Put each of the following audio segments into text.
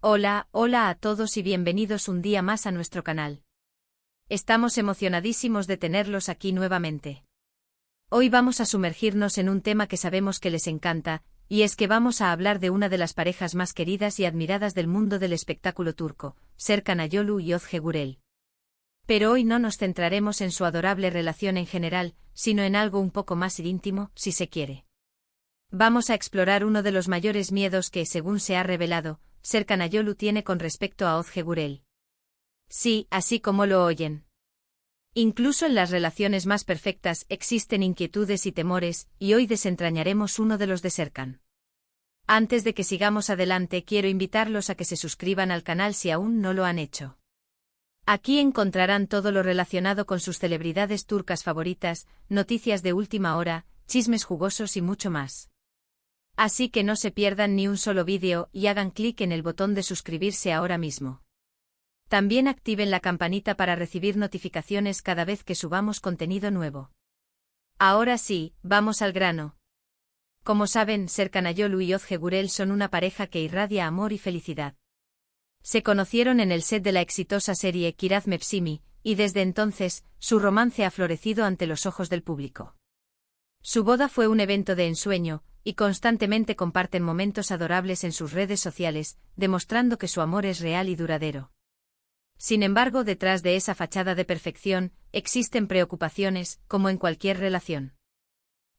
Hola, hola a todos y bienvenidos un día más a nuestro canal. Estamos emocionadísimos de tenerlos aquí nuevamente. Hoy vamos a sumergirnos en un tema que sabemos que les encanta, y es que vamos a hablar de una de las parejas más queridas y admiradas del mundo del espectáculo turco, Serkan Ayolu y Özge Gürel. Pero hoy no nos centraremos en su adorable relación en general, sino en algo un poco más íntimo, si se quiere. Vamos a explorar uno de los mayores miedos que, según se ha revelado, Serkan Ayolu tiene con respecto a Özge Gürel. Sí, así como lo oyen. Incluso en las relaciones más perfectas existen inquietudes y temores, y hoy desentrañaremos uno de los de Serkan. Antes de que sigamos adelante, quiero invitarlos a que se suscriban al canal si aún no lo han hecho. Aquí encontrarán todo lo relacionado con sus celebridades turcas favoritas, noticias de última hora, chismes jugosos y mucho más. Así que no se pierdan ni un solo vídeo y hagan clic en el botón de suscribirse ahora mismo. También activen la campanita para recibir notificaciones cada vez que subamos contenido nuevo. Ahora sí, vamos al grano. Como saben, Serkan Ayolu y Özge Gürel son una pareja que irradia amor y felicidad. Se conocieron en el set de la exitosa serie Kiraz Mevsimi, y desde entonces, su romance ha florecido ante los ojos del público. Su boda fue un evento de ensueño, y constantemente comparten momentos adorables en sus redes sociales, demostrando que su amor es real y duradero. Sin embargo, detrás de esa fachada de perfección, existen preocupaciones, como en cualquier relación.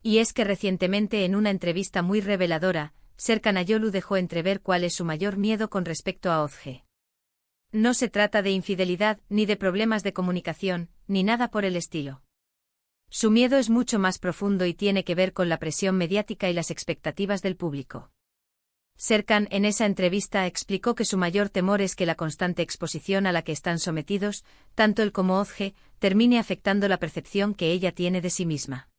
Y es que recientemente en una entrevista muy reveladora, Serkan Ayolu dejó entrever cuál es su mayor miedo con respecto a Özge. No se trata de infidelidad, ni de problemas de comunicación, ni nada por el estilo. Su miedo es mucho más profundo y tiene que ver con la presión mediática y las expectativas del público. Serkan en esa entrevista explicó que su mayor temor es que la constante exposición a la que están sometidos, tanto él como Özge, termine afectando la percepción que ella tiene de sí misma.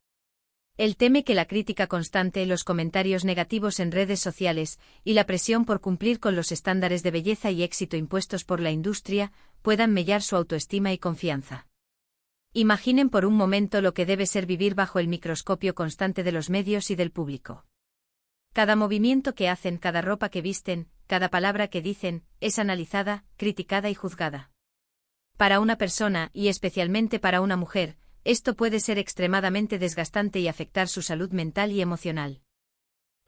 Él teme que la crítica constante, los comentarios negativos en redes sociales, y la presión por cumplir con los estándares de belleza y éxito impuestos por la industria, puedan mellar su autoestima y confianza. Imaginen por un momento lo que debe ser vivir bajo el microscopio constante de los medios y del público. Cada movimiento que hacen, cada ropa que visten, cada palabra que dicen, es analizada, criticada y juzgada. Para una persona, y especialmente para una mujer, esto puede ser extremadamente desgastante y afectar su salud mental y emocional.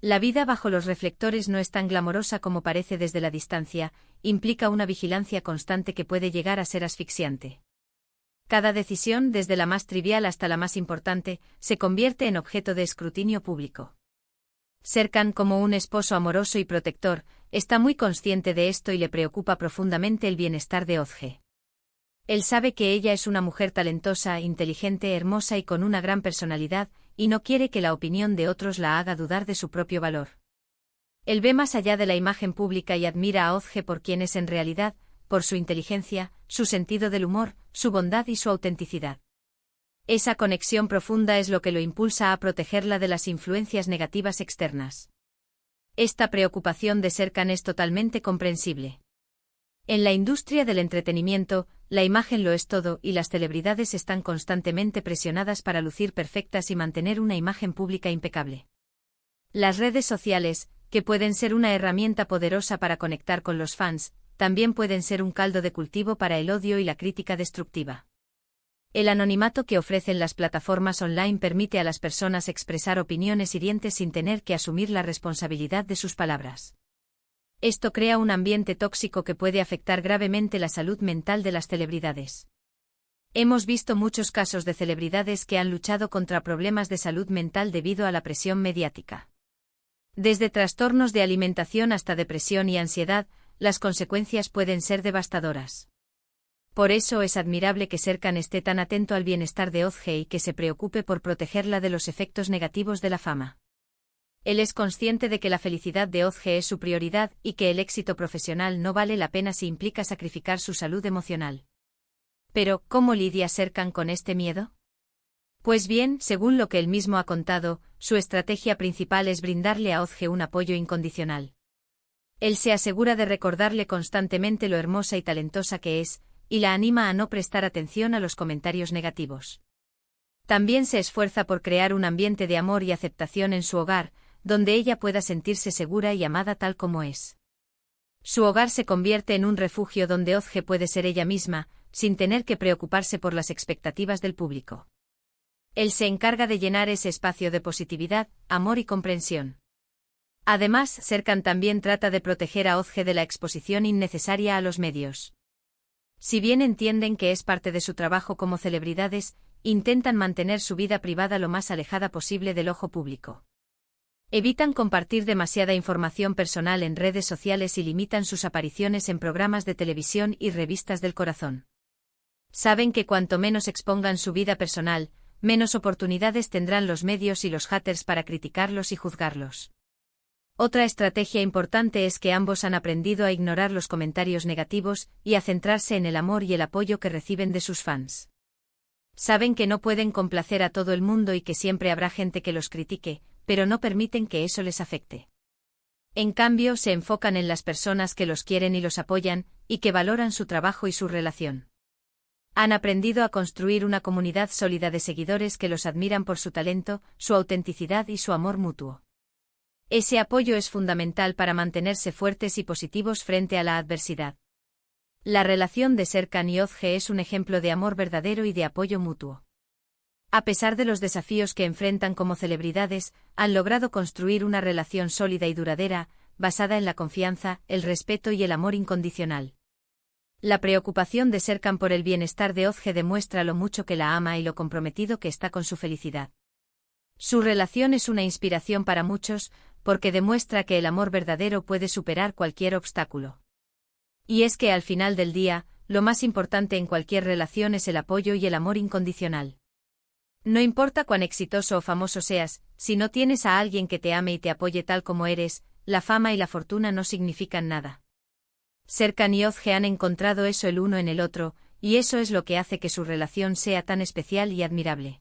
La vida bajo los reflectores no es tan glamorosa como parece desde la distancia, implica una vigilancia constante que puede llegar a ser asfixiante. Cada decisión, desde la más trivial hasta la más importante, se convierte en objeto de escrutinio público. Serkan, como un esposo amoroso y protector, está muy consciente de esto y le preocupa profundamente el bienestar de Özge. Él sabe que ella es una mujer talentosa, inteligente, hermosa y con una gran personalidad, y no quiere que la opinión de otros la haga dudar de su propio valor. Él ve más allá de la imagen pública y admira a Özge por quien es en realidad, por su inteligencia, su sentido del humor, su bondad y su autenticidad. Esa conexión profunda es lo que lo impulsa a protegerla de las influencias negativas externas. Esta preocupación de Serkan es totalmente comprensible. En la industria del entretenimiento, la imagen lo es todo y las celebridades están constantemente presionadas para lucir perfectas y mantener una imagen pública impecable. Las redes sociales, que pueden ser una herramienta poderosa para conectar con los fans, también pueden ser un caldo de cultivo para el odio y la crítica destructiva. El anonimato que ofrecen las plataformas online permite a las personas expresar opiniones hirientes sin tener que asumir la responsabilidad de sus palabras. Esto crea un ambiente tóxico que puede afectar gravemente la salud mental de las celebridades. Hemos visto muchos casos de celebridades que han luchado contra problemas de salud mental debido a la presión mediática. Desde trastornos de alimentación hasta depresión y ansiedad, las consecuencias pueden ser devastadoras. Por eso es admirable que Serkan esté tan atento al bienestar de Özge y que se preocupe por protegerla de los efectos negativos de la fama. Él es consciente de que la felicidad de Özge es su prioridad y que el éxito profesional no vale la pena si implica sacrificar su salud emocional. Pero, ¿cómo lidia Serkan con este miedo? Pues bien, según lo que él mismo ha contado, su estrategia principal es brindarle a Özge un apoyo incondicional. Él se asegura de recordarle constantemente lo hermosa y talentosa que es, y la anima a no prestar atención a los comentarios negativos. También se esfuerza por crear un ambiente de amor y aceptación en su hogar, donde ella pueda sentirse segura y amada tal como es. Su hogar se convierte en un refugio donde Ozge puede ser ella misma, sin tener que preocuparse por las expectativas del público. Él se encarga de llenar ese espacio de positividad, amor y comprensión. Además, Serkan también trata de proteger a Ozge de la exposición innecesaria a los medios. Si bien entienden que es parte de su trabajo como celebridades, intentan mantener su vida privada lo más alejada posible del ojo público. Evitan compartir demasiada información personal en redes sociales y limitan sus apariciones en programas de televisión y revistas del corazón. Saben que cuanto menos expongan su vida personal, menos oportunidades tendrán los medios y los haters para criticarlos y juzgarlos. Otra estrategia importante es que ambos han aprendido a ignorar los comentarios negativos y a centrarse en el amor y el apoyo que reciben de sus fans. Saben que no pueden complacer a todo el mundo y que siempre habrá gente que los critique, pero no permiten que eso les afecte. En cambio, se enfocan en las personas que los quieren y los apoyan, y que valoran su trabajo y su relación. Han aprendido a construir una comunidad sólida de seguidores que los admiran por su talento, su autenticidad y su amor mutuo. Ese apoyo es fundamental para mantenerse fuertes y positivos frente a la adversidad. La relación de Serkan y Ozge es un ejemplo de amor verdadero y de apoyo mutuo. A pesar de los desafíos que enfrentan como celebridades, han logrado construir una relación sólida y duradera, basada en la confianza, el respeto y el amor incondicional. La preocupación de Serkan por el bienestar de Ozge demuestra lo mucho que la ama y lo comprometido que está con su felicidad. Su relación es una inspiración para muchos, porque demuestra que el amor verdadero puede superar cualquier obstáculo. Y es que al final del día, lo más importante en cualquier relación es el apoyo y el amor incondicional. No importa cuán exitoso o famoso seas, si no tienes a alguien que te ame y te apoye tal como eres, la fama y la fortuna no significan nada. Serkan y Ozge han encontrado eso el uno en el otro, y eso es lo que hace que su relación sea tan especial y admirable.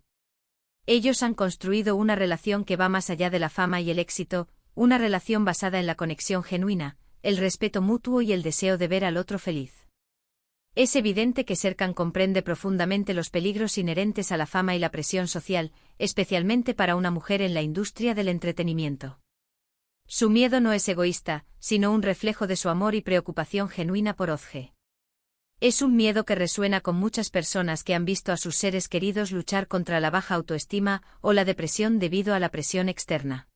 Ellos han construido una relación que va más allá de la fama y el éxito, una relación basada en la conexión genuina, el respeto mutuo y el deseo de ver al otro feliz. Es evidente que Serkan comprende profundamente los peligros inherentes a la fama y la presión social, especialmente para una mujer en la industria del entretenimiento. Su miedo no es egoísta, sino un reflejo de su amor y preocupación genuina por Ozge. Es un miedo que resuena con muchas personas que han visto a sus seres queridos luchar contra la baja autoestima o la depresión debido a la presión externa.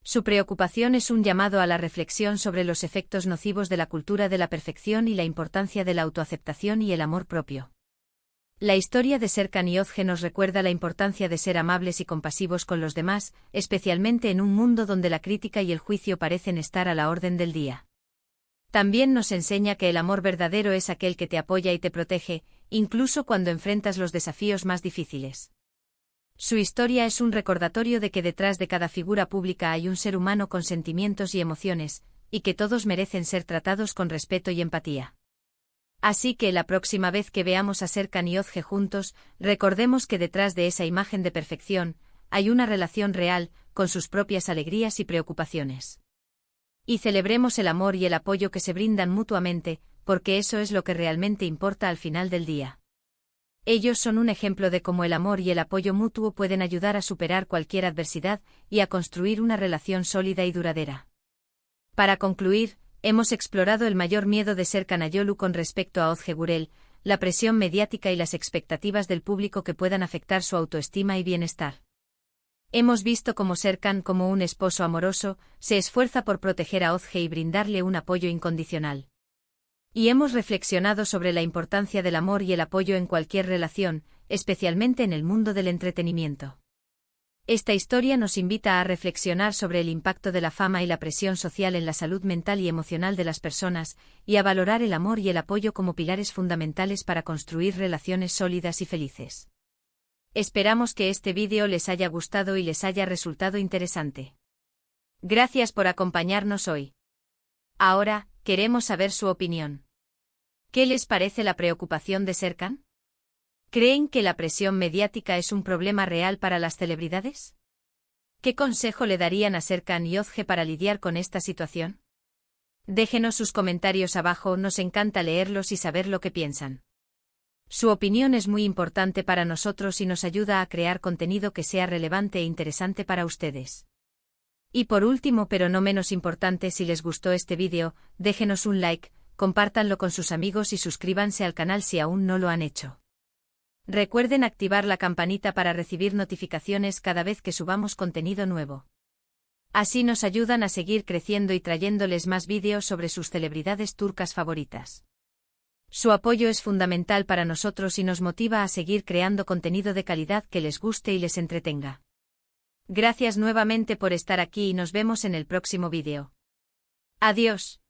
Su preocupación es un llamado a la reflexión sobre los efectos nocivos de la cultura de la perfección y la importancia de la autoaceptación y el amor propio. La historia de Serkan y Ozge nos recuerda la importancia de ser amables y compasivos con los demás, especialmente en un mundo donde la crítica y el juicio parecen estar a la orden del día. También nos enseña que el amor verdadero es aquel que te apoya y te protege, incluso cuando enfrentas los desafíos más difíciles. Su historia es un recordatorio de que detrás de cada figura pública hay un ser humano con sentimientos y emociones, y que todos merecen ser tratados con respeto y empatía. Así que la próxima vez que veamos a Serkan y Ozge juntos, recordemos que detrás de esa imagen de perfección, hay una relación real, con sus propias alegrías y preocupaciones. Y celebremos el amor y el apoyo que se brindan mutuamente, porque eso es lo que realmente importa al final del día. Ellos son un ejemplo de cómo el amor y el apoyo mutuo pueden ayudar a superar cualquier adversidad y a construir una relación sólida y duradera. Para concluir, hemos explorado el mayor miedo de Serkan Ayolu con respecto a Ozge Gürel, la presión mediática y las expectativas del público que puedan afectar su autoestima y bienestar. Hemos visto cómo Serkan, como un esposo amoroso, se esfuerza por proteger a Ozge y brindarle un apoyo incondicional. Y hemos reflexionado sobre la importancia del amor y el apoyo en cualquier relación, especialmente en el mundo del entretenimiento. Esta historia nos invita a reflexionar sobre el impacto de la fama y la presión social en la salud mental y emocional de las personas, y a valorar el amor y el apoyo como pilares fundamentales para construir relaciones sólidas y felices. Esperamos que este vídeo les haya gustado y les haya resultado interesante. Gracias por acompañarnos hoy. Ahora, queremos saber su opinión. ¿Qué les parece la preocupación de Serkan? ¿Creen que la presión mediática es un problema real para las celebridades? ¿Qué consejo le darían a Serkan y Ozge para lidiar con esta situación? Déjenos sus comentarios abajo, nos encanta leerlos y saber lo que piensan. Su opinión es muy importante para nosotros y nos ayuda a crear contenido que sea relevante e interesante para ustedes. Y por último pero no menos importante, si les gustó este vídeo, déjenos un like, compártanlo con sus amigos y suscríbanse al canal si aún no lo han hecho. Recuerden activar la campanita para recibir notificaciones cada vez que subamos contenido nuevo. Así nos ayudan a seguir creciendo y trayéndoles más vídeos sobre sus celebridades turcas favoritas. Su apoyo es fundamental para nosotros y nos motiva a seguir creando contenido de calidad que les guste y les entretenga. Gracias nuevamente por estar aquí y nos vemos en el próximo vídeo. Adiós.